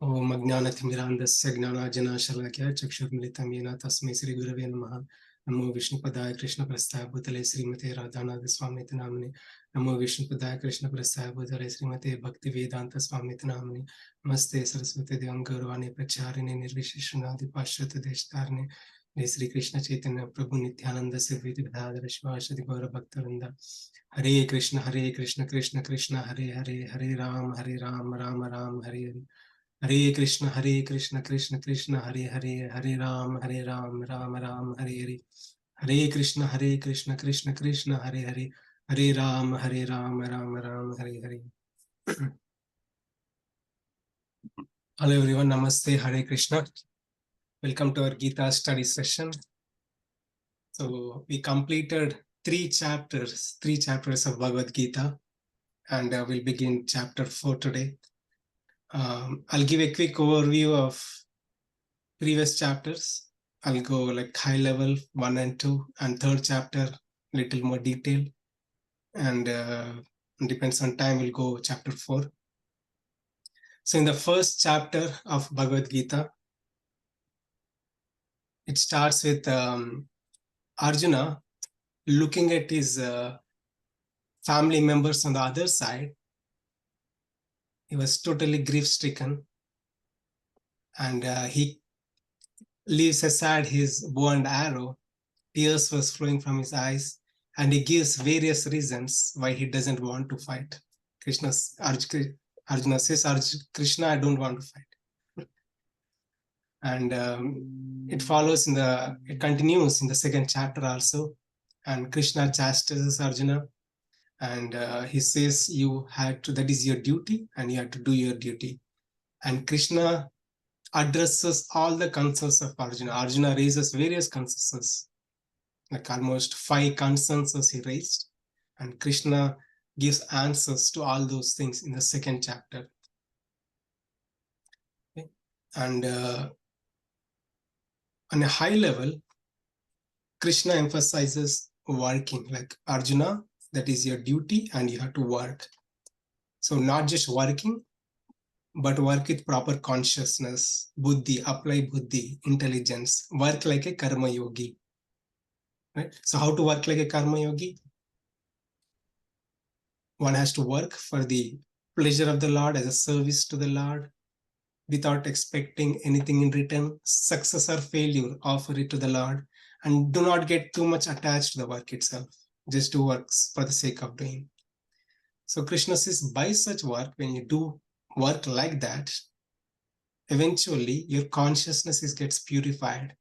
ओम अज्ञानतिमिरान्धस्य ज्ञानार्जनशलाकया चक्षुर्मिलितं येन तस्मै श्रीगुरवे नमः। नमो विष्णुपदाय कृष्णप्रस्थाय भूतले श्रीमते राधानाथ स्वामिति नामिने। नमो विष्णुपदाय कृष्णप्रस्थाय भूतले श्रीमते भक्तिवेदांत स्वामिति नामिने। नमस्ते सरस्वती देवं गौरवाणी प्रचारिणे निर्विशेषणादि पाश्चात्य देशतारिणे। जय श्री कृष्ण चैतन्य प्रभु नित्यानंद सिद्धिविधि विधाधर शिवाशदि गौर भक्तवृंद। हरे कृष्ण कृष्ण कृष्ण हरे हरे, हरे राम राम राम हरे हरे। हरे कृष्ण कृष्ण कृष्ण हरे हरे, हरे राम राम राम हरे हरे। हरे कृष्ण कृष्ण कृष्ण हरे हरे, हरे Ram Ram Ram Hare Hare. Hello everyone, namaste, Hare Krishna. Welcome to our Gita study session. So we completed three chapters of Bhagavad Gita, and we'll begin chapter 4 today. I'll give a quick overview of previous chapters. I'll go like high level 1 and 2, and third chapter little more detail, and depends on time we'll go chapter 4. So in the first chapter of Bhagavad Gita, it starts with Arjuna looking at his family members on the other side. He was totally grief stricken, and he leaves aside his bow and arrow. Tears was flowing from his eyes, and he gives various reasons why he doesn't want to fight. Arjuna says, Krishna, I don't want to fight. And it continues in the second chapter also. And Krishna chastises Arjuna, and he says, that is your duty, and you have to do your duty. And Krishna addresses all the concerns of Arjuna. Arjuna raises various concerns, like almost 5 concerns he raised, and Krishna gives answers to all those things in the second chapter. Okay? And on a high level, Krishna emphasizes working, like Arjuna, that is your duty and you have to work. So not just working, but work with proper consciousness, buddhi, apply buddhi, intelligence, work like a karma yogi. Right? So how to work like a karma yogi? One has to work for the pleasure of the Lord, as a service to the Lord, without expecting anything in return. Success or failure, offer it to the Lord, and do not get too much attached to the work itself. Just do works for the sake of doing. So Krishna says, by such work, when you do work like that, eventually your consciousness gets purified.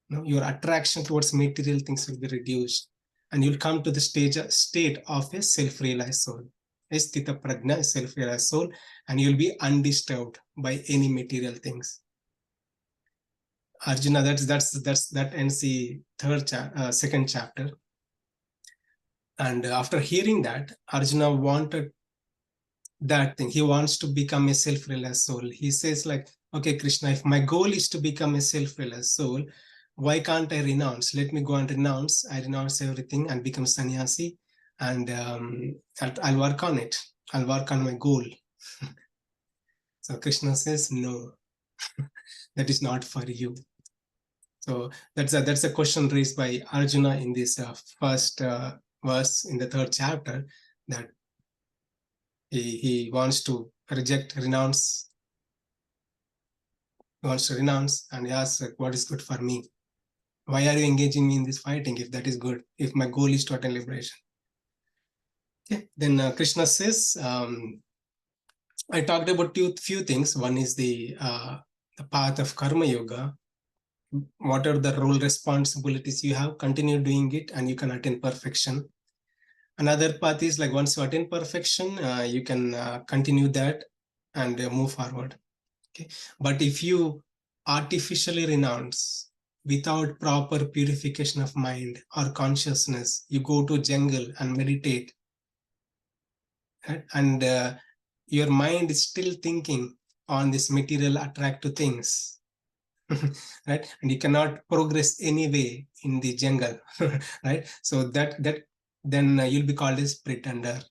Your attraction towards material things will be reduced, and you'll come to the state of a self-realized soul. A sthita prajna, a self-realized soul, and you'll be undisturbed by any material things. Arjuna, that ends the second chapter. And after hearing that, Arjuna wanted that thing. He wants to become a self-realized soul. He says like, okay, Krishna, if my goal is to become a self-realized soul, why can't I renounce? Let me go and renounce. I renounce everything and become sannyasi, and I'll work on it. I'll work on my goal. So Krishna says, no, that is not for you. So that's a question raised by Arjuna in this first verse in the third chapter, that he wants to renounce. He wants to renounce, and he asks, like, what is good for me? Why are you engaging me in this fighting if that is good, if my goal is to attain liberation? Okay. Then Krishna says, I talked about few things. One is the path of karma yoga. What are the role responsibilities you have? Continue doing it and you can attain perfection. Another path is like, once you attain perfection, you can continue that and move forward. Okay. But if you artificially renounce without proper purification of mind or consciousness, you go to jungle and meditate, right? And your mind is still thinking on this material attractive things, right? And you cannot progress anyway in the jungle, right? So then you'll be called as a pretender.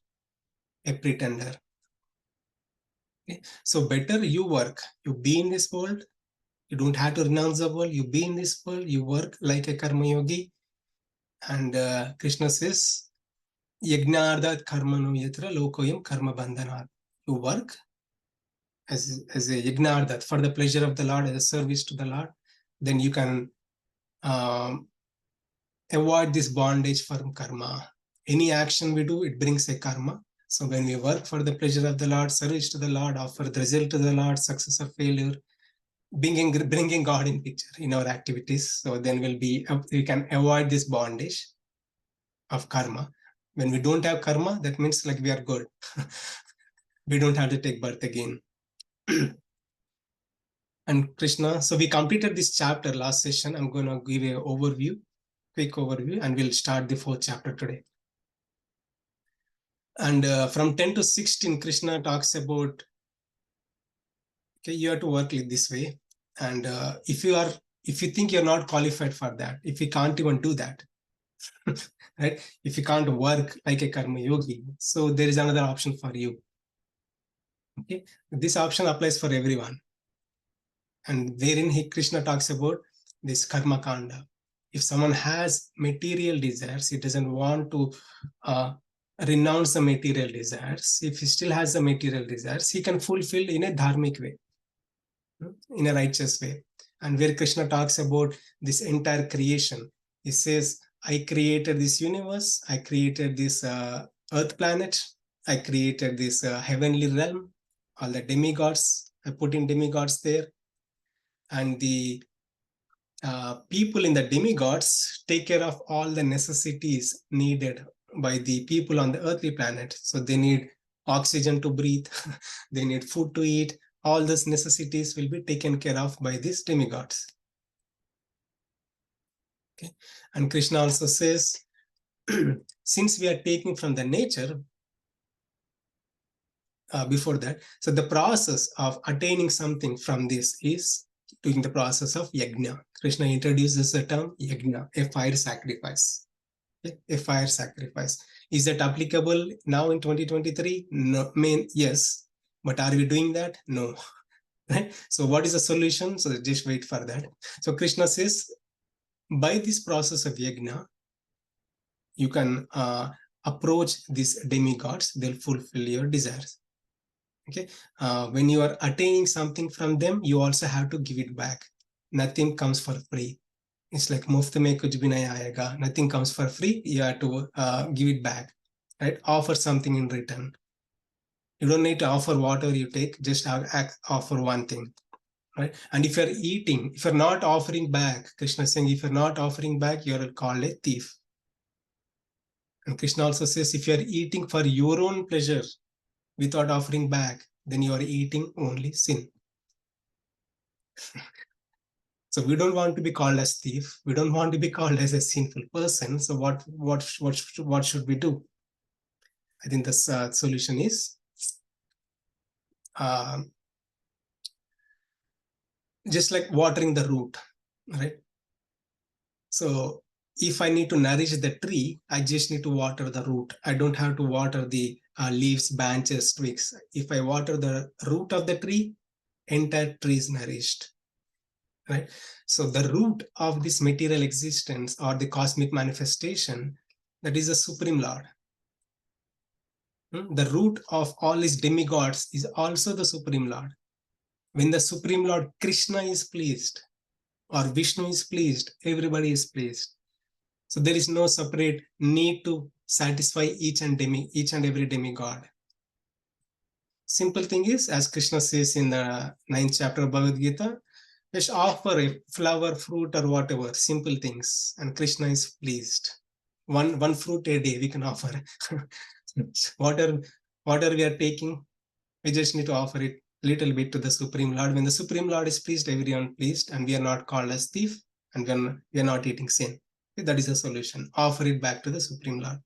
Okay? So better you work, you be in this world, you don't have to renounce the world, you be in this world, you work like a karma yogi. And Krishna says, Yagnardat karmano yatra lokoyam karma bandhanat. You work as a yagnardat for the pleasure of the Lord, as a service to the Lord, then you can avoid this bondage from karma. Any action we do, it brings a karma. So when we work for the pleasure of the Lord, service to the Lord, offer the result to the Lord, success or failure, bringing God in picture in our activities. So then we can avoid this bondage of karma. When we don't have karma, that means like we are good. We don't have to take birth again. And Krishna, so we completed this chapter last session. I'm going to give an overview, quick overview, and we'll start the 4th chapter today. And from 10 to 16, Krishna talks about, okay, you have to work like this way. And if you think you're not qualified for that, if you can't even do that, right? If you can't work like a karma yogi, so there is another option for you. Okay, this option applies for everyone. And wherein Krishna talks about this karma kanda. If someone has material desires, he doesn't want to renounce the material desires. If he still has the material desires, he can fulfill in a dharmic way, in a righteous way. And where Krishna talks about this entire creation, he says, I created this universe, I created this earth planet, I created this heavenly realm, all the demigods, I put in demigods there. And the people in the demigods take care of all the necessities needed by the people on the earthly planet. So they need oxygen to breathe, they need food to eat. All those necessities will be taken care of by these demigods. Okay. And Krishna also says, since we are taking from the nature, before that, so the process of attaining something from this is doing the process of yajna. Krishna introduces the term yajna, a fire sacrifice. Okay? A fire sacrifice. Is that applicable now in 2023? No, yes. But are we doing that? No. Right? So what is the solution? So just wait for that. So Krishna says, by this process of yajna, you can approach these demigods, they'll fulfill your desires. Okay, when you are attaining something from them, you also have to give it back. Nothing comes for free. It's like muft mein kuch bhi nahi aayega. Nothing comes for free. You have to give it back, right? Offer something in return. You don't need to offer whatever you take. Just offer one thing, right? And if you're eating, if you're not offering back, Krishna is saying, if you're not offering back, you're called a thief. And Krishna also says, if you're eating for your own pleasure without offering back, then you are eating only sin. So we don't want to be called as thief. We don't want to be called as a sinful person. So what should we do? I think the solution is just like watering the root, right? So if I need to nourish the tree, I just need to water the root. I don't have to water the leaves, branches, twigs. If I water the root of the tree, entire tree is nourished. Right? So the root of this material existence or the cosmic manifestation, that is the Supreme Lord. The root of all these demigods is also the Supreme Lord. When the Supreme Lord Krishna is pleased or Vishnu is pleased, everybody is pleased. So there is no separate need to satisfy each and every demigod. Simple thing is, as Krishna says in the 9th chapter of Bhagavad Gita, just offer a flower, fruit, or whatever, simple things, and Krishna is pleased. One fruit a day we can offer. whatever we are taking, we just need to offer it little bit to the Supreme Lord. When the Supreme Lord is pleased, everyone pleased, and we are not called as thief, and when we are not eating sin. That is the solution. Offer it back to the Supreme Lord.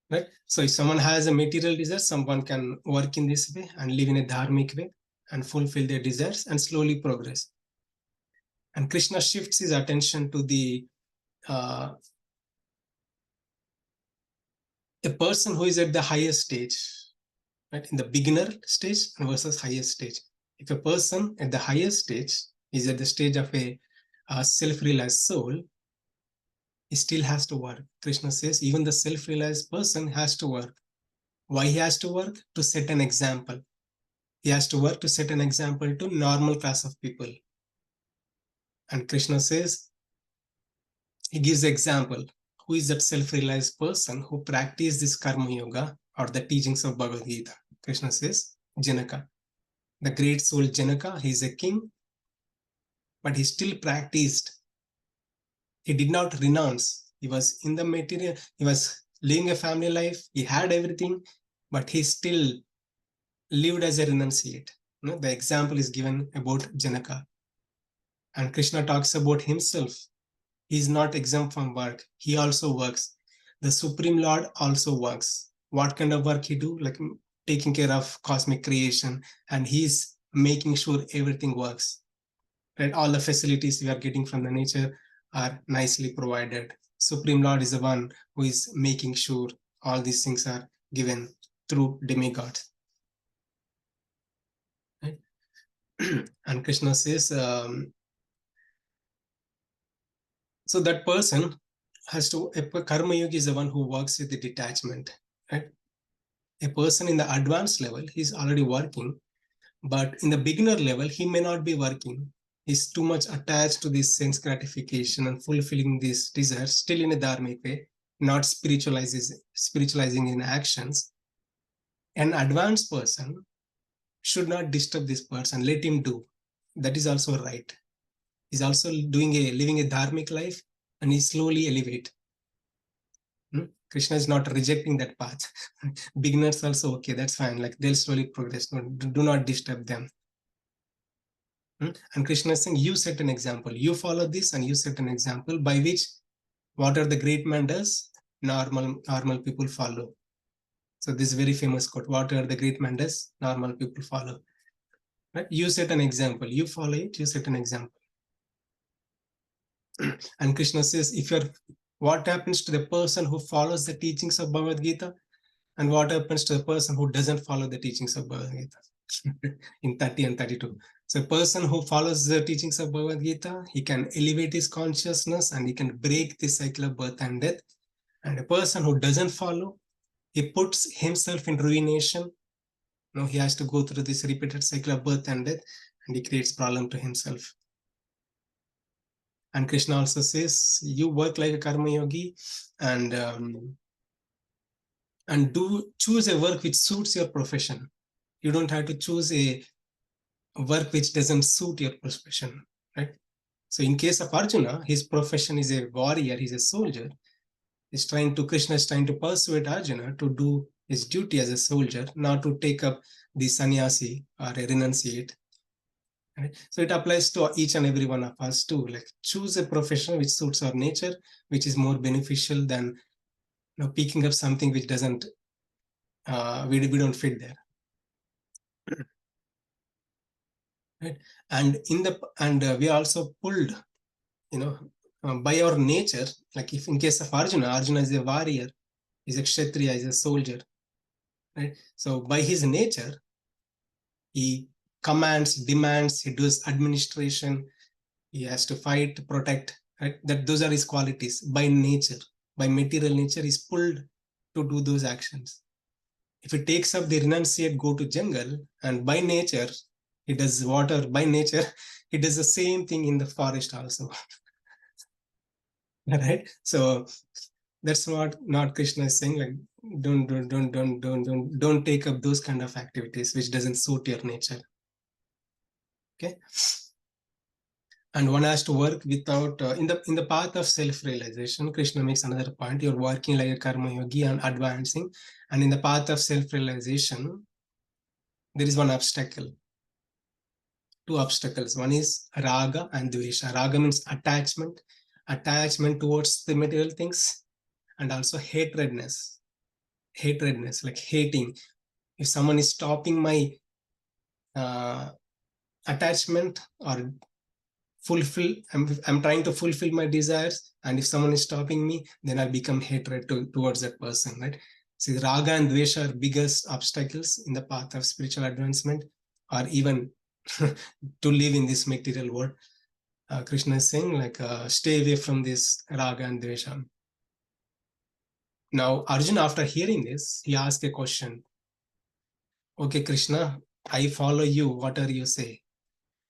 Right? So if someone has a material desire, someone can work in this way and live in a dharmic way and fulfill their desires and slowly progress. And Krishna shifts his attention to the a person who is at the highest stage. right? In the beginner stage versus highest stage. If a person at the highest stage is at the stage of a self-realized soul, he still has to work. Krishna says even the self-realized person has to work. Why he has to work? To set an example. He has to work to set an example to normal class of people. And Krishna says, he gives the example. Who is that self-realized person who practiced this karma yoga or the teachings of Bhagavad Gita? Krishna says, Janaka. The great soul Janaka, he is a king, but he still practiced. He did not renounce. He was in the material, he was living a family life, he had everything, but he still lived as a renunciate. You know, the example is given about Janaka. And Krishna talks about himself. He is not exempt from work. He also works. The Supreme Lord also works. What kind of work he do? Like taking care of cosmic creation, and he's making sure everything works. Right? All the facilities we are getting from the nature are nicely provided. Supreme Lord is the one who is making sure all these things are given through demigods. Right? And Krishna says, so that person has to, a karma yogi is the one who works with the detachment, right? A person in the advanced level, he's already working, but in the beginner level, he may not be working. He's too much attached to this sense gratification and fulfilling these desires, still in a dharmic way, not spiritualizing in actions. An advanced person should not disturb this person, let him do. That is also right. He's also living a dharmic life, and he slowly elevate. Krishna is not rejecting that path. Beginners also, okay, that's fine. Like they'll slowly progress. Do not disturb them. And Krishna is saying, you set an example. You follow this and you set an example by which what are the great man does, normal people follow. So this very famous quote, what are the great man does, normal people follow. Right? You set an example. You follow it, you set an example. And Krishna says, what happens to the person who follows the teachings of Bhagavad Gita? And what happens to a person who doesn't follow the teachings of Bhagavad Gita? In 30 and 32. So a person who follows the teachings of Bhagavad Gita, he can elevate his consciousness and he can break the cycle of birth and death. And a person who doesn't follow, he puts himself in ruination. You know, he has to go through this repeated cycle of birth and death, and he creates problem to himself. And Krishna also says, you work like a karma yogi and choose a work which suits your profession. You don't have to choose a work which doesn't suit your profession, right? So in case of Arjuna, his profession is a warrior, he's a soldier. Krishna is trying to persuade Arjuna to do his duty as a soldier, not to take up the sannyasi or a renunciate. Right? So it applies to each and every one of us too. Like choose a profession which suits our nature, which is more beneficial than picking up something which doesn't, we don't fit there. Right? And we also pulled, by our nature, like if in case of Arjuna is a warrior, is a kshatriya, is a soldier, right? So by his nature, he commands, demands, he does administration, he has to fight, protect, right? Those are his qualities by nature. By material nature, he's pulled to do those actions. If he takes up the renunciate, go to jungle, and by nature, he does water, by nature, he does the same thing in the forest also. Right? So that's what not Krishna is saying, like don't take up those kind of activities which doesn't suit your nature. Okay. And one has to work without in the path of self-realization. Krishna makes another point. You're working like a karma yogi and advancing, and in the path of self-realization, there is one obstacle. Two obstacles. One is raga and dvesha. Raga means attachment towards the material things, and also hatredness, like hating. If someone is stopping my attachment or I'm trying to fulfill my desires, and if someone is stopping me, then I'll become hatred towards that person, right? See, raga and dvesha are biggest obstacles in the path of spiritual advancement, or even to live in this material world. Krishna is saying, like, stay away from this raga and dvesha. Now, Arjuna, after hearing this, he asked a question. Okay, Krishna, I follow you, whatever you say.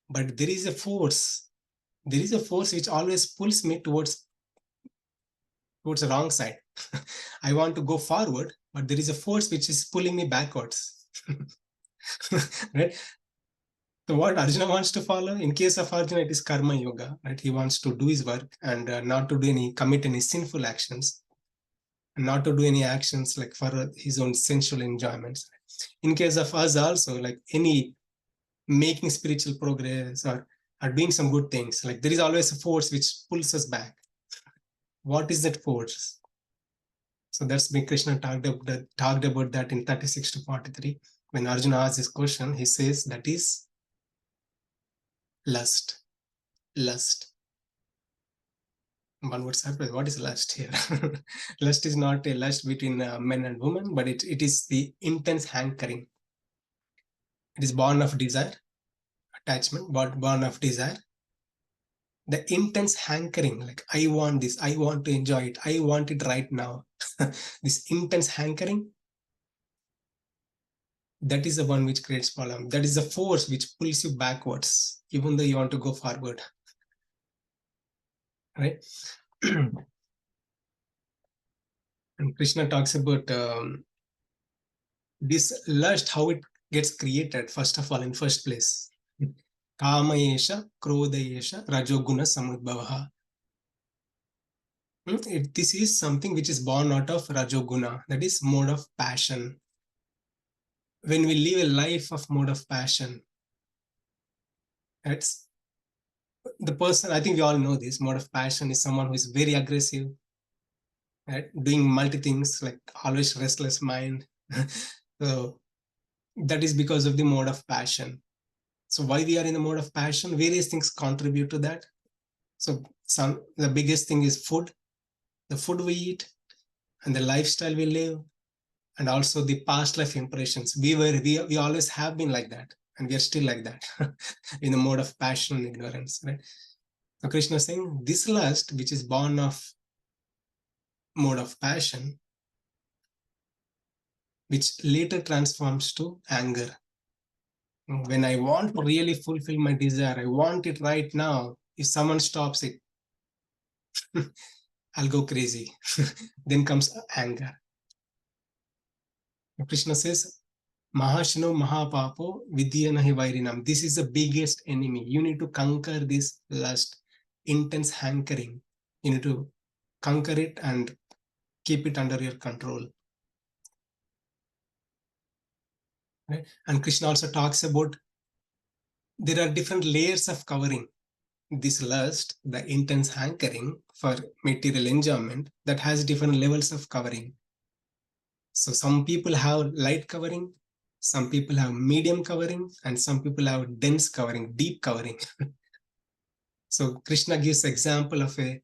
But there is a force. There is a force which always pulls me towards the wrong side. I want to go forward, but there is a force which is pulling me backwards. Right? So what Arjuna wants to follow, in case of Arjuna, it is karma yoga, right? He wants to do his work and not to commit any sinful actions, and not to do any actions like for his own sensual enjoyments. In case of us also, like any making spiritual progress or doing some good things, like there is always a force which pulls us back. What is that force? So that's when Krishna talked about that in 36 to 43. When Arjuna asks this question, he says that is lust. Lust. One would surprise, what is lust here? Lust is not a lust between men and women, but it is the intense hankering. It is born of desire, attachment, born of desire. The intense hankering, like I want this, I want to enjoy it, I want it right now. This intense hankering, that is the one which creates problem. That is the force which pulls you backwards, even though you want to go forward. Right? And Krishna talks about this lust, how it gets created, first of all, in first place. Kamayesha, Krodayesha, Rajoguna Samudbhavaha. This is something which is born out of Rajoguna, that is mode of passion. When we live a life of mode of passion, that's the person, I think we all know this, mode of passion is someone who is very aggressive, right? Doing multi things, like always restless mind. So that is because of the mode of passion. So why we are in the mode of passion? Various things contribute to that. So the biggest thing is food, the food we eat, and the lifestyle we live, and also the past life impressions. We always have been like that, and we are still like that in the mode of passion and ignorance, right? So Krishna is saying this lust, which is born of mode of passion, which later transforms to anger. When I want to really fulfill my desire, I want it right now. If someone stops it, I'll go crazy. Then comes anger. Krishna says, Mahashino Mahapapo Vidyanahi Vairinam. This is the biggest enemy. You need to conquer this lust, intense hankering. You need to conquer it and keep it under your control. Right? And Krishna also talks about there are different layers of covering this lust, the intense hankering for material enjoyment, that has different levels of covering. So some people have light covering, some people have medium covering, and some people have dense covering, deep covering. So Krishna gives example of a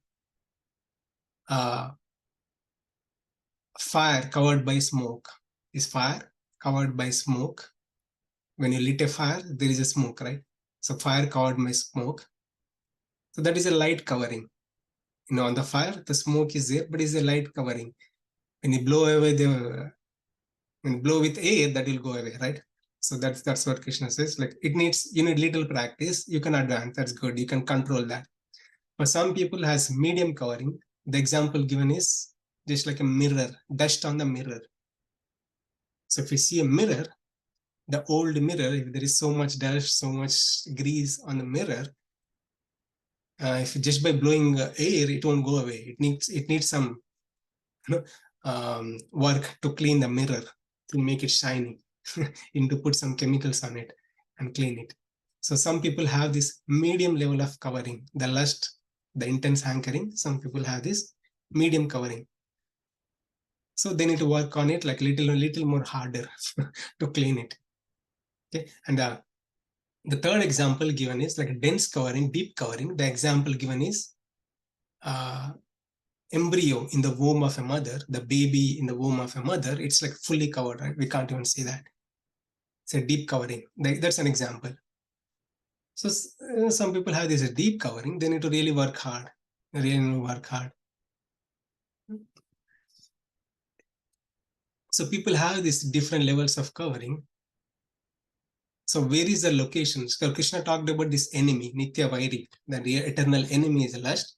fire covered by smoke. Is fire covered by smoke? When you lit a fire, there is a smoke, right? So fire covered by smoke. So that is a light covering. On the fire, the smoke is there, but it's a light covering. When you blow away when you blow with air, that will go away, right? So that's what Krishna says. Like you need little practice. You can advance. That's good. You can control that. But some people has medium covering. The example given is just like a mirror, dust on the mirror. So if you see a mirror, the old mirror, if there is so much dust, so much grease on the mirror, if just by blowing air, it won't go away. It needs some work to clean the mirror, to make it shiny, and to put some chemicals on it and clean it. So some people have this medium level of covering, the lust, the intense hankering. Some people have this medium covering. So they need to work on it like little more harder to clean it. Okay, and the third example given is like dense covering, deep covering. The example given is embryo in the womb of a mother, the baby in the womb of a mother, it's like fully covered, right? We can't even see that. It's a deep covering. That's an example. So some people have this deep covering. They need to really work hard. So people have these different levels of covering. So where is the location? So Krishna talked about this enemy, Nitya Vairi, the eternal enemy is lust,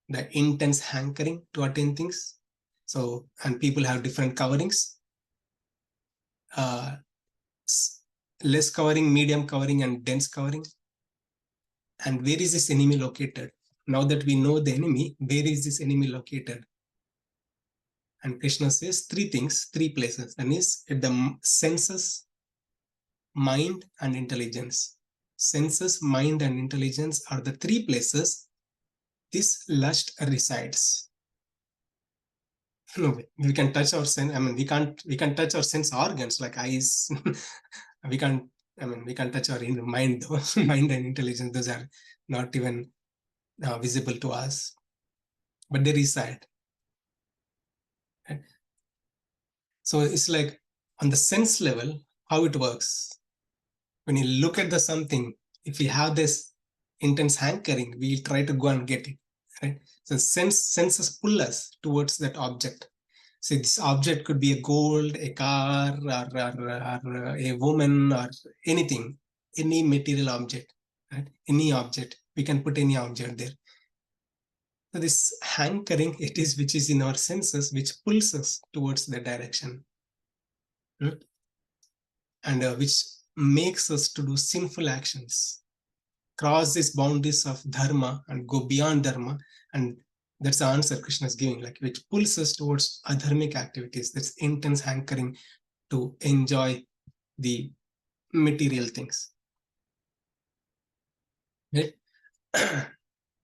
the intense hankering to attain things. So, and people have different coverings. Less covering, medium covering, and dense covering. And where is this enemy located? Now that we know the enemy, where is this enemy located? And Krishna says three things, three places. One is at the senses, mind, and intelligence. Senses, mind, and intelligence are the three places this lust resides. No, we can touch our sense. I mean, we can touch our sense organs like eyes. we can't. I mean, we can touch our mind, though. Mind and intelligence. Those are not even visible to us, but they reside. Right? So it's like on the sense level, how it works. When you look at the something, if we have this intense hankering, we try to go and get it. Right? So senses pull us towards that object. So this object could be a gold, a car, or a woman, or anything, any material object, right? Any object. We can put any object there. So this hankering, it is which is in our senses, which pulls us towards the direction. And which makes us to do sinful actions, cross these boundaries of dharma and go beyond dharma. And that's the answer Krishna is giving, like which pulls us towards adharmic activities. That's intense hankering to enjoy the material things. Right?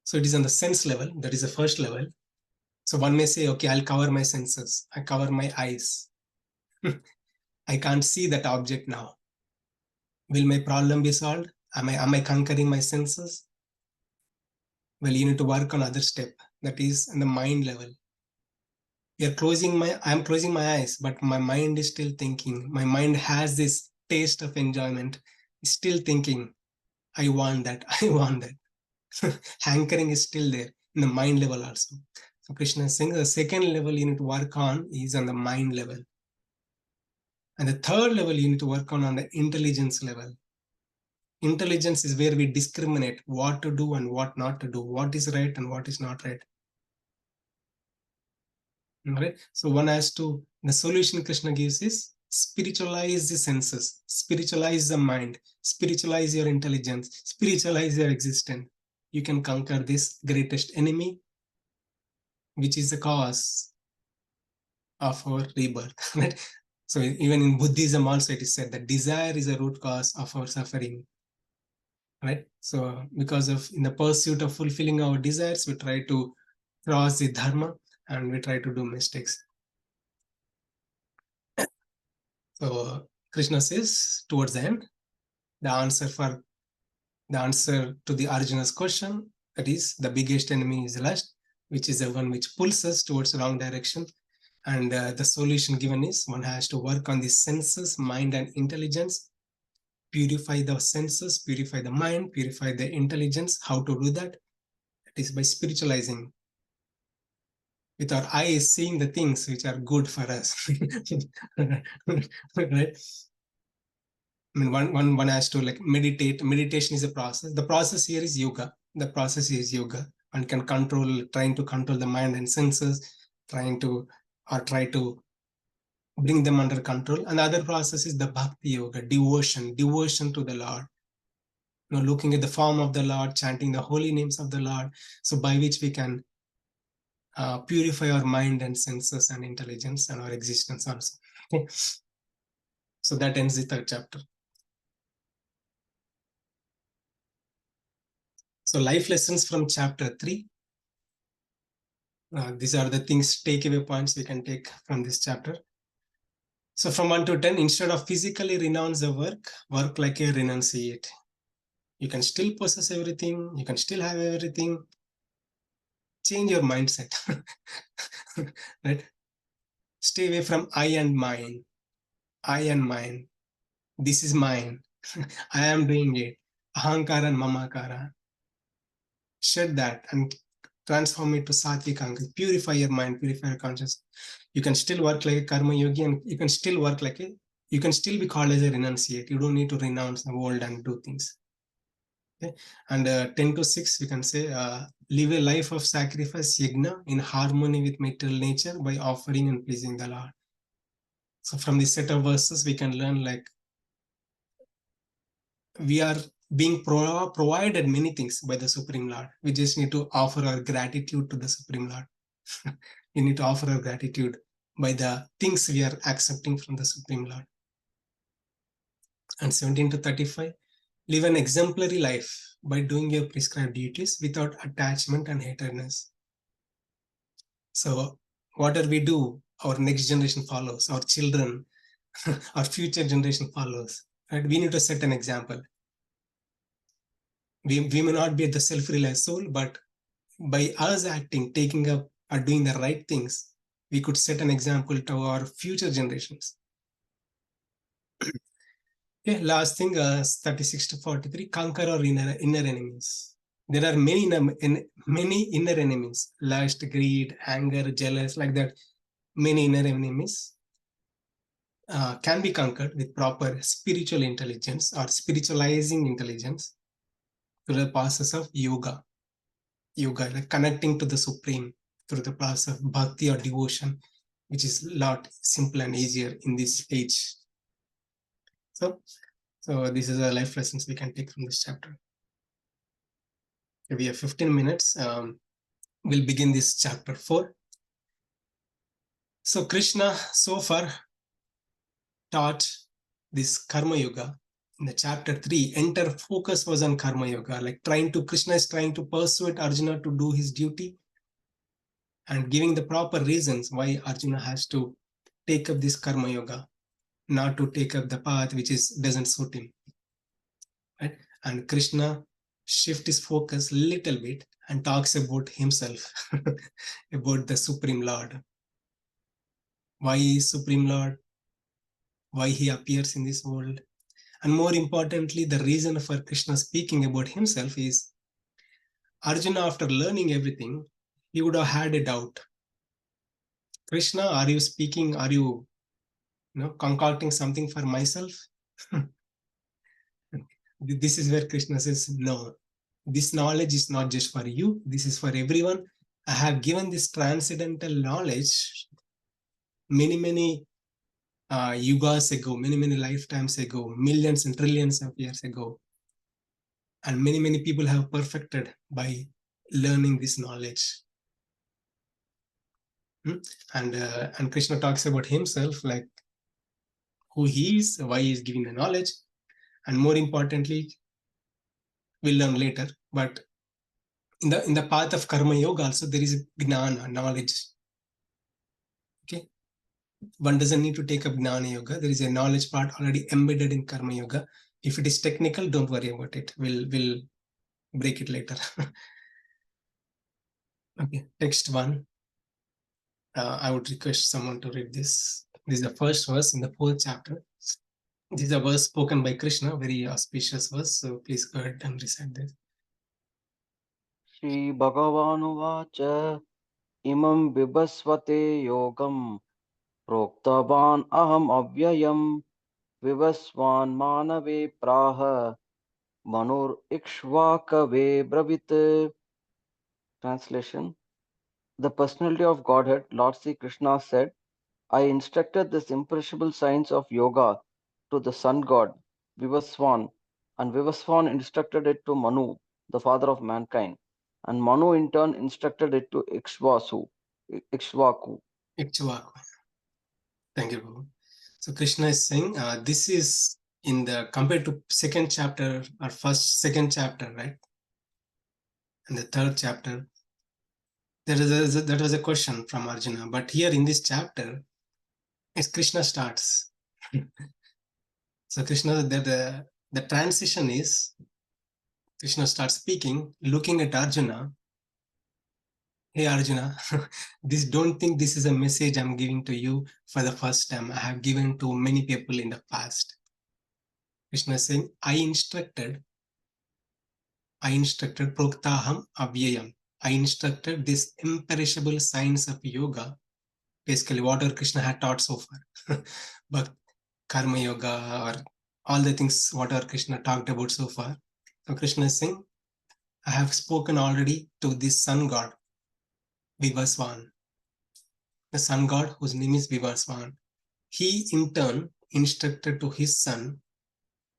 So it is on the sense level. That is the first level. So one may say, okay, I'll cover my senses. I cover my eyes. I can't see that object now. Will my problem be solved? Am I conquering my senses? Well, you need to work on other step. That is in the mind level. I'm closing my eyes, but my mind is still thinking. My mind has this taste of enjoyment. It's still thinking, I want that, I want that. Hankering is still there in the mind level also. So Krishna is saying the second level you need to work on is on the mind level. And the third level you need to work on the intelligence level. Intelligence is where we discriminate what to do and what not to do, what is right and what is not right. Right? So one has to, the solution Krishna gives is spiritualize the senses, spiritualize the mind, spiritualize your intelligence, spiritualize your existence. You can conquer this greatest enemy, which is the cause of our rebirth. Right? So even in Buddhism also it is said that desire is a root cause of our suffering. Right? So because of in the pursuit of fulfilling our desires, we try to cross the dharma and we try to do mistakes. So Krishna says towards the end, the answer to the Arjuna's question, that is the biggest enemy is lust, which is the one which pulls us towards the wrong direction. And the solution given is one has to work on the senses, mind, and intelligence, purify the senses, purify the mind, purify the intelligence. How to do that? It is by spiritualizing. With our eyes, seeing the things which are good for us. Right? I mean, one has to like meditate. Meditation is a process. The process here is yoga. The process is yoga. One can trying to control the mind and senses, try to bring them under control. And the other process is the bhakti yoga, devotion to the Lord. Looking at the form of the Lord, chanting the holy names of the Lord. So by which we can purify our mind and senses and intelligence and our existence also. Okay. So that ends the third chapter. So life lessons from chapter 3. These are the things, takeaway points we can take from this chapter. So from 1 to 10, instead of physically renounce the work like a renunciate. You can still possess everything. You can still have everything. change your mindset. Right? Stay away from I and mine. I and mine. This is mine. I am doing it. Ahankara and mamakara. Shed that and transform it to sattvic ahankara. Purify your mind, purify your consciousness. You can still work like a karma yogi, and you can still work like a, you can still be called as a renunciate. You don't need to renounce the world and do things. Okay? And 10 to 6, we can say, live a life of sacrifice, yajna, in harmony with material nature by offering and pleasing the Lord. So from this set of verses, we can learn like we are being provided many things by the Supreme Lord. We just need to offer our gratitude to the Supreme Lord. We need to offer our gratitude by the things we are accepting from the Supreme Lord. And 17 to 35, live an exemplary life by doing your prescribed duties without attachment and hatredness. So whatever we do, our next generation follows, our children, our future generation follows. Right? We need to set an example. We may not be the self-realized soul, but by us acting, taking up or doing the right things, we could set an example to our future generations. Okay, last thing, 36 to 43, conquer our inner enemies. There are many inner enemies, lust, greed, anger, jealous, like that. Many inner enemies can be conquered with proper spiritual intelligence or spiritualizing intelligence through the process of yoga. Yoga, like connecting to the Supreme through the process of bhakti or devotion, which is a lot simple and easier in this age. So this is a life lessons we can take from this chapter. We have 15 minutes. We'll begin this chapter 4. So Krishna so far taught this Karma Yoga. In the chapter 3, entire focus was on Karma Yoga, like Krishna is trying to persuade Arjuna to do his duty and giving the proper reasons why Arjuna has to take up this Karma Yoga, not to take up the path which doesn't suit him. Right? And Krishna shifts his focus a little bit and talks about himself, about the Supreme Lord. Why he is Supreme Lord? Why he appears in this world? And more importantly, the reason for Krishna speaking about himself is Arjuna, after learning everything, he would have had a doubt. Krishna, are you speaking? Are you, concocting something for myself? This is where Krishna says, no, this knowledge is not just for you. This is for everyone. I have given this transcendental knowledge many yugas ago, many lifetimes ago, millions and trillions of years ago. And many people have perfected by learning this knowledge. And Krishna talks about himself, like who he is, why he is giving the knowledge, and more importantly, we'll learn later. But in the path of Karma Yoga, also there is gnana, knowledge. Okay, one doesn't need to take up Gnana Yoga. There is a knowledge part already embedded in Karma Yoga. If it is technical, don't worry about it. We'll break it later. Okay, text 1. I would request someone to read this. This is the first verse in the 4th chapter. This is a verse spoken by Krishna, very auspicious verse. So please go ahead and recite this. Shri Bhagavanuvacha imam vibhasvate yogam proktavan aham avyayam vivasvan manave praha manur ikshvakave bravit. Translation: The personality of Godhead, Lord Sri Krishna said, I instructed this imperishable science of yoga to the sun god Vivasvan, and Vivasvan instructed it to Manu, the father of mankind, and Manu in turn instructed it to Ikshvaku. Ikshvaku. Thank you, Prabhu. So Krishna is saying this is in the compared to 2nd chapter or second chapter, right? And the 3rd chapter, that was a question from Arjuna. But here in this chapter, it's Krishna starts. So Krishna, the transition is Krishna starts speaking, looking at Arjuna. hey Arjuna, don't think this is a message I'm giving to you for the first time. I have given to many people in the past. Krishna is saying, I instructed Proktaham Avyayam. I instructed this imperishable science of yoga, basically whatever Krishna had taught so far. But Karma Yoga or all the things whatever Krishna talked about so far. So Krishna is saying, I have spoken already to this sun god, Vivaswan, the sun god whose name is Vivaswan. He in turn instructed to his son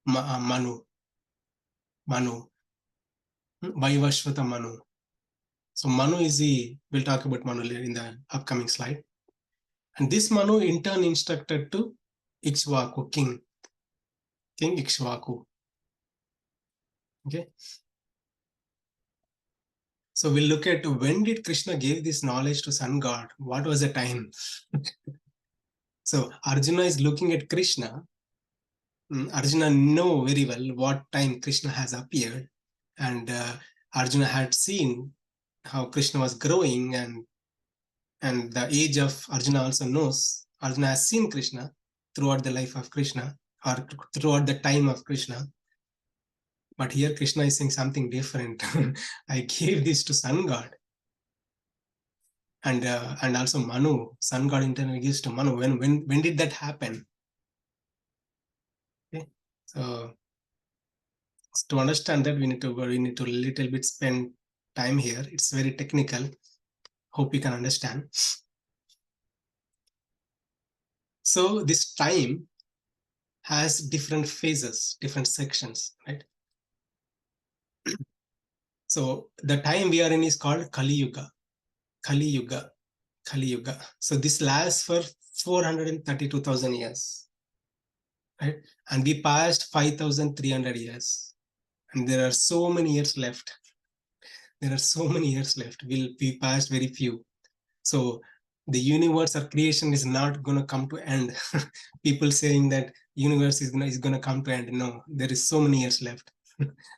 Manu, Vaivashvata Manu. So Manu is we'll talk about Manu later in the upcoming slide. And this Manu in turn instructed to Ikshvaku, King Ikshvaku. Okay. So we'll look at when did Krishna give this knowledge to sun god? What was the time? So Arjuna is looking at Krishna. Arjuna know very well what time Krishna has appeared, and Arjuna had seen how Krishna was growing, and the age of Arjuna also knows. Arjuna has seen Krishna throughout the life of Krishna or throughout the time of Krishna. But here Krishna is saying something different. I gave this to sun god. And also Manu, sun god internally gives to Manu. When did that happen? Okay, so to understand that we need to little bit spend time here. It's very technical. Hope you can understand. So this time has different phases, different sections, right? So the time we are in is called Kali Yuga. Kali Yuga. Kali Yuga. So this lasts for 432,000 years, right? And we passed 5,300 years. And there are so many years left. There are so many years left. We'll be past very few. So the universe or creation is not going to come to end. People saying that universe is going to come to end. No, there is so many years left.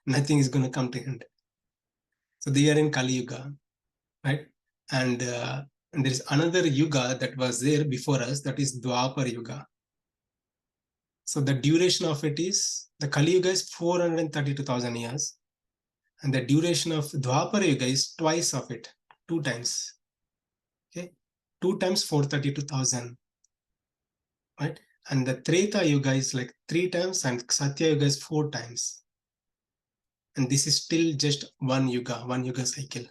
Nothing is going to come to end. So they are in Kali Yuga, right? And there is another Yuga that was there before us, that is Dwapar Yuga. So the duration of it is, the Kali Yuga is 432,000 years. And the duration of Dwapar Yuga is twice of it, 2 times. Okay, 2 times 432,000, right? And the Treta Yuga is like 3 times, and Satya Yuga is 4 times. And this is still just one yuga cycle.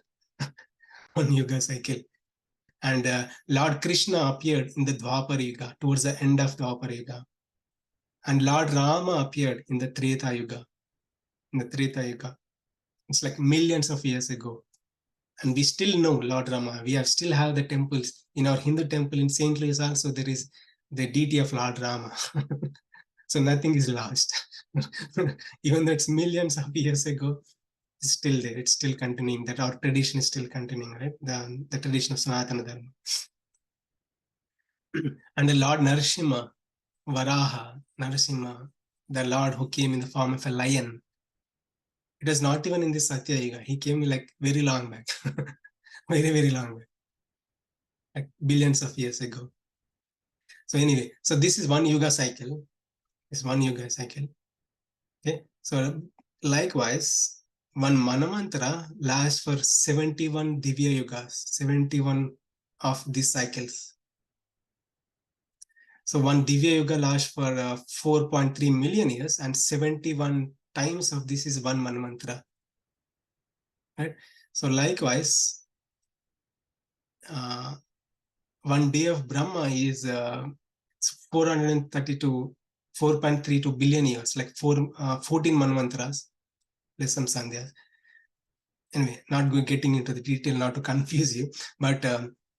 One yuga cycle. And Lord Krishna appeared in the Dwapar Yuga, towards the end of Dwapar Yuga. And Lord Rama appeared in the Treta Yuga. It's like millions of years ago. And we still know Lord Rama. We still have the temples. In our Hindu temple in St. Louis also, there is the deity of Lord Rama. So nothing is lost. Even though it's millions of years ago, it's still there. It's still continuing. That our tradition is still continuing, right? The tradition of Sanatana Dharma. And the Lord Narasimha, Varaha, Narasimha, the Lord who came in the form of a lion. It was not even in this Satya Yuga. He came like very long back. Very, very long back. Like billions of years ago. So anyway, so this is one Yuga cycle. It's one Yuga cycle. Okay. So likewise, one Manamantra lasts for 71 Divya Yugas, 71 of these cycles. So one Divya Yuga lasts for 4.3 million years, and 71 times of this is one Manamantra. Right? So likewise, one day of Brahma is 4.32 billion years, like 14 Manvantras, plus some Sandhyas. Anyway, not getting into the detail, not to confuse you, but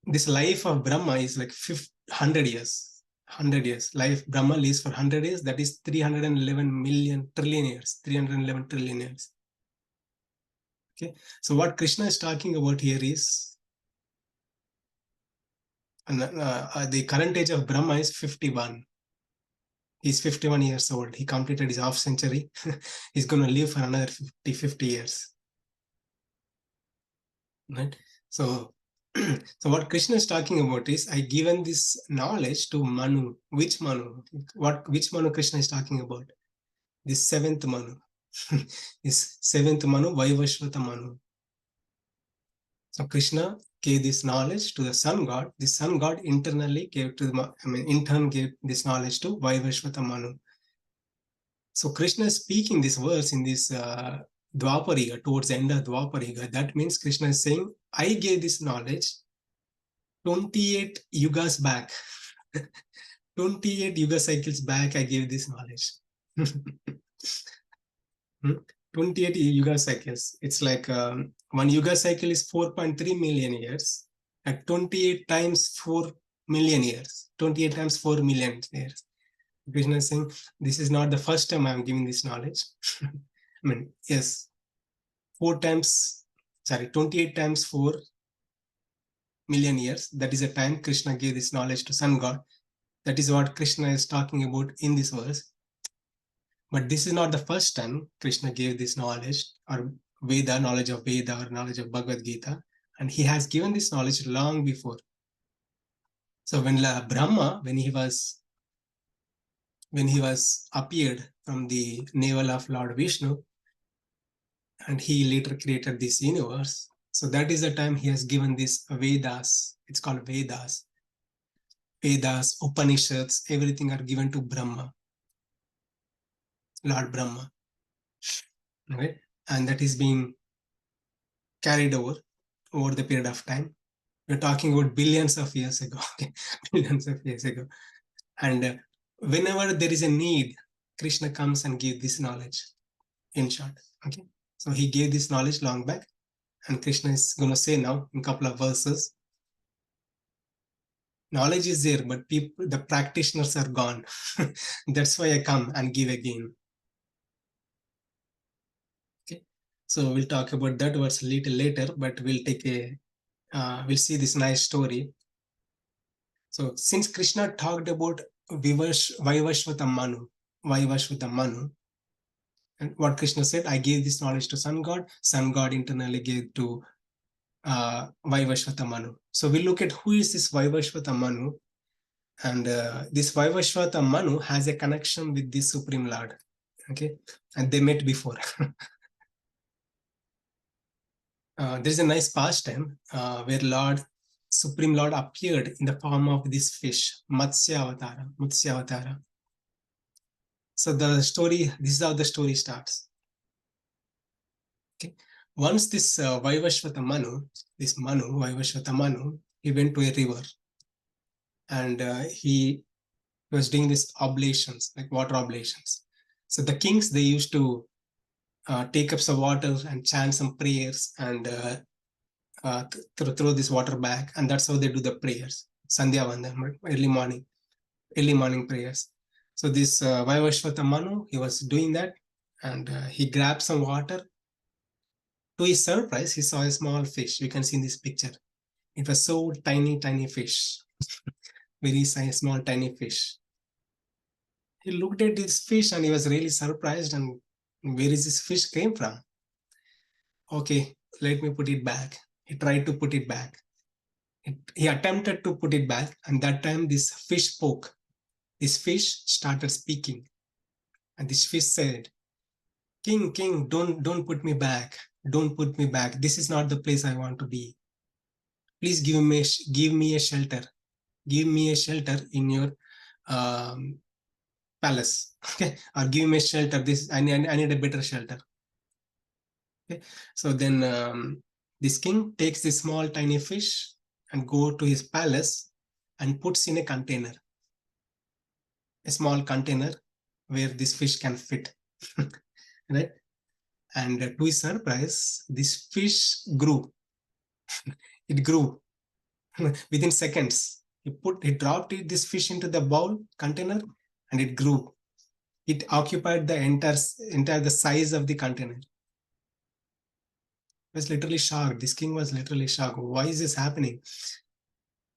this life of Brahma is like 100 years. 100 years. Life Brahma lives for 100 years. That is 311 trillion years. 311 trillion years. Okay. So what Krishna is talking about here is the current age of Brahma is 51. He's 51 years old. He completed his half century. He's going to live for another 50 years. Right. So So what Krishna is talking about is, I given this knowledge to Manu. Which Manu? Which Manu Krishna is talking about? This seventh Manu. This seventh Manu, Vaivashvata Manu. So Krishna gave this knowledge to the sun god. The sun god internally gave to the, in turn gave this knowledge to Vaivashvata Manu. So Krishna is speaking this verse in this Dwapariga, towards the end of Dwapariga. That means Krishna is saying, I gave this knowledge 28 yugas back. 28 yuga cycles back, I gave this knowledge. 28 yuga cycles. It's like one yuga cycle is 4.3 million years. At 28 times 4 million years. 28 times 4 million years. Krishna is saying, this is not the first time I am giving this knowledge. I mean, yes, 28 times 4 million years. That is the time Krishna gave this knowledge to sun god. That is what Krishna is talking about in this verse. But this is not the first time Krishna gave this knowledge, or Veda, knowledge of Veda, or knowledge of Bhagavad Gita. And he has given this knowledge long before. So when Brahma, when he was appeared from the navel of Lord Vishnu, and he later created this universe. So that is the time he has given this Vedas. It's called Vedas. Vedas, Upanishads, everything are given to Brahma, Lord Brahma. Okay? And that is being carried over the period of time. We're talking about billions of years ago. Okay? Billions of years ago. And whenever there is a need, Krishna comes and gives this knowledge, in short. Okay? So he gave this knowledge long back. And Krishna is going to say now in a couple of verses, knowledge is there, but people, the practitioners are gone. That's why I come and give again. Okay, so we'll talk about that verse a little later, but we'll see this nice story. So since Krishna talked about Vaivashvata Manu, and what Krishna said, I gave this knowledge to sun god internally gave to Vaivashvata Manu. So we look at who is this Vaivashvata Manu, and this Vaivashvata Manu has a connection with the Supreme Lord. Okay, and they met before. There's a nice pastime where Supreme Lord appeared in the form of this fish, Matsya Avatara. So this is how the story starts. Okay, once this Vaivashvata Manu, Vaivashvata Manu, he went to a river, and he was doing these oblations, like water oblations. So the kings, they used to take up some water and chant some prayers and throw this water back, and that's how they do the prayers, Sandhya Vandana, early morning prayers. So this Vaivashvata Manu, he was doing that, and he grabbed some water. To his surprise, he saw a small fish. You can see in this picture. It was so tiny fish, very small, tiny fish. He looked at this fish and he was really surprised. And where is this fish came from? Okay, let me put it back. He tried to put it back. He attempted to put it back, and that time this fish spoke. This fish started speaking, and this fish said, King, don't put me back. Don't put me back. This is not the place I want to be. Please give me a shelter. Give me a shelter in your palace. Okay, or give me a shelter. I need a better shelter. Okay, so then this king takes this small tiny fish and go to his palace and puts in a container, a small container where this fish can fit. Right? And to his surprise, this fish grew. It grew within seconds. He dropped this fish into the bowl container, and it grew. It occupied the entire the size of the container. He was literally shocked. This king was literally shocked. Why is this happening?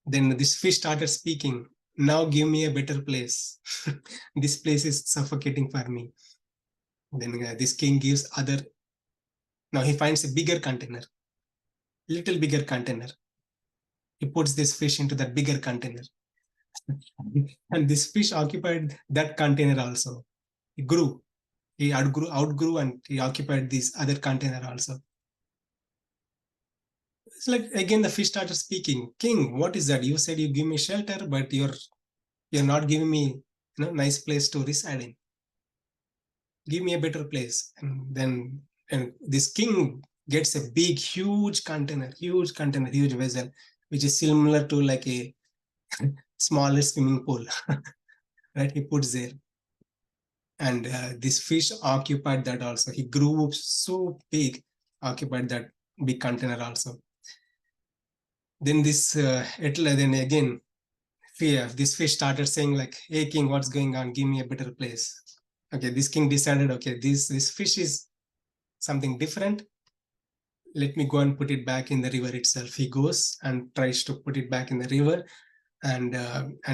Then this fish started speaking. Now give me a better place. This place is suffocating for me. Then this king gives now he finds a bigger container, little bigger container. he puts this fish into that bigger container. And this fish occupied that container also. He grew. He outgrew and he occupied this other container also. It's like, again, the fish started speaking. King, what is that? You said you give me shelter, but you're not giving me, nice place to reside in. Give me a better place. And this king gets a big, huge container, huge vessel, which is similar to like a smaller swimming pool, right? He puts there. And this fish occupied that also. He grew so big, occupied that big container also. Then this, then again, this fish started saying like, hey king, what's going on? Give me a better place. Okay, this king decided, okay, this fish is something different. Let me go and put it back in the river itself. He goes and tries to put it back in the river. And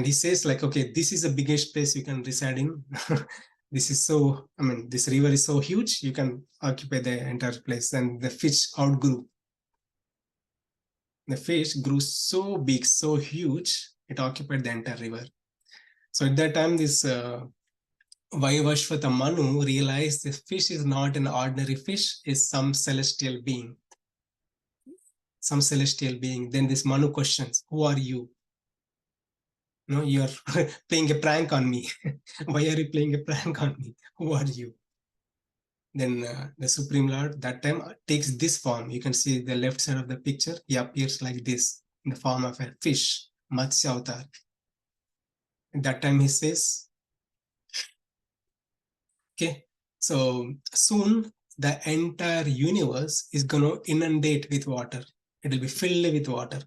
he says like, okay, this is the biggest place you can reside in. This river is so huge, you can occupy the entire place. And the fish outgrew. The fish grew so big, so huge, it occupied the entire river. So at that time, this Vaivashvata Manu realized this fish is not an ordinary fish, is some celestial being. Then this Manu questions, who are you? No, you're playing a prank on me. Why are you playing a prank on me? Who are you? Then the Supreme Lord that time takes this form. You can see the left side of the picture. He appears like this in the form of a fish, Matsya Avatar. At that time he says, okay, so soon the entire universe is going to inundate with water. It will be filled with water.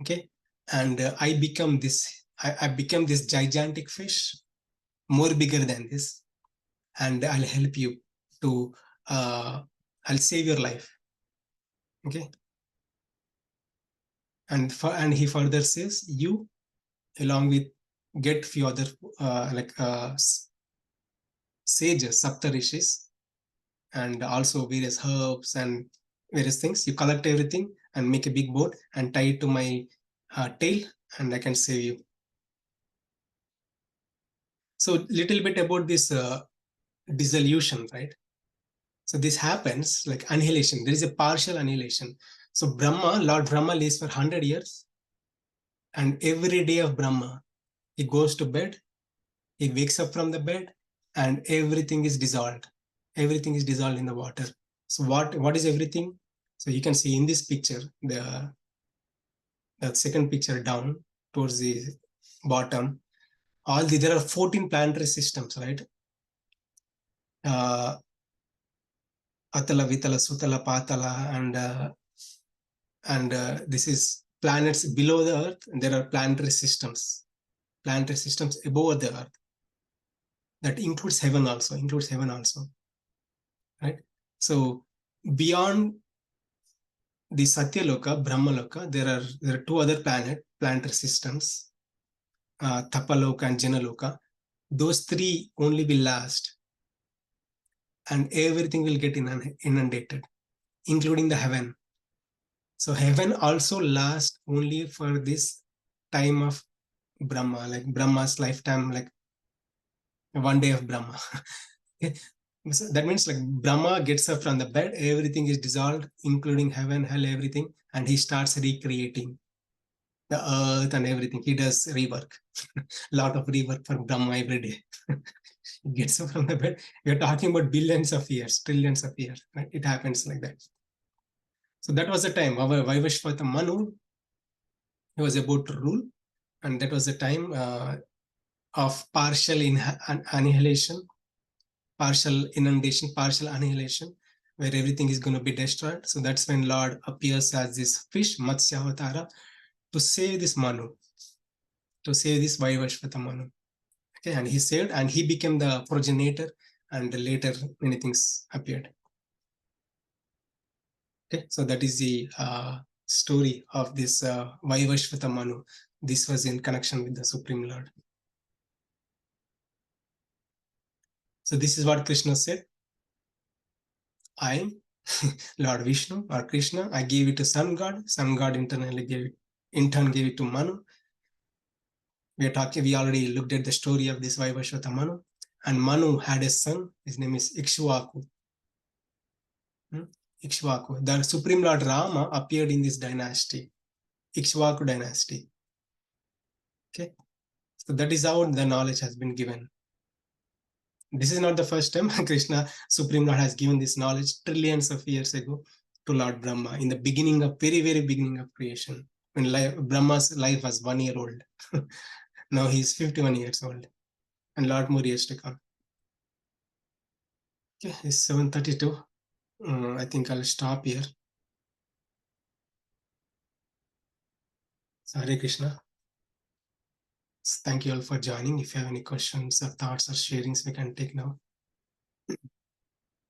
Okay, and I become this gigantic fish, more bigger than this, and I'll help you to, I'll save your life. Okay, and he further says, you, along with get few other sages, Saptarishis, and also various herbs and various things. You collect everything and make a big boat and tie it to my tail, and I can save you. So little bit about this dissolution, right? So this happens like annihilation. There is a partial annihilation. So Lord Brahma lives for 100 years, and every day of Brahma, he goes to bed, he wakes up from the bed, and everything is dissolved. Everything is dissolved in the water. So what is everything? So you can see in this picture, the second picture down towards the bottom, there are 14 planetary systems, right? Atala, Vitala, Sutala, Patala, and this is planets below the Earth, and there are planetary systems above the Earth. That includes heaven also, right? So beyond the Satyaloka, Brahmaloka, there are two other planetary systems, Tapaloka and Janaloka. Those three only will last, and everything will get inundated, including the heaven. So heaven also lasts only for this time of Brahma, like Brahma's lifetime, like one day of Brahma. So that means like Brahma gets up from the bed, everything is dissolved, including heaven, hell, everything, and he starts recreating the earth and everything. He does rework, lot of rework for Brahma every day. He gets up from the bed. We're talking about billions of years, trillions of years. Right? It happens like that. So that was the time. Vaivashvata Manu, he was about to rule, and that was the time of partial annihilation, partial inundation, partial annihilation, where everything is going to be destroyed. So that's when Lord appears as this fish, Matsya Avatara, to save this Manu, to save this Vaivashvata Manu. Okay, and he saved, and he became the progenitor, and later many things appeared. Okay, so that is the story of this Vaivashvata Manu. This was in connection with the Supreme Lord. So this is what Krishna said. I Lord Vishnu or Krishna. I gave it to Sun God. Sun God in turn gave it to Manu. We already looked at the story of this Vaivashvata Manu. And Manu had a son. His name is Ikshvaku. Ikshvaku. The Supreme Lord Rama appeared in this dynasty, Ikshvaku dynasty. Okay. So that is how the knowledge has been given. This is not the first time Krishna, Supreme Lord, has given this knowledge trillions of years ago to Lord Brahma in the beginning of, very, very beginning of creation, when Brahma's life was 1 year old. Now he's 51 years old, and lot more years to come. Okay, it's 7:32. I think I'll stop here. So Hare Krishna. Thank you all for joining. If you have any questions or thoughts or sharings, we can take now.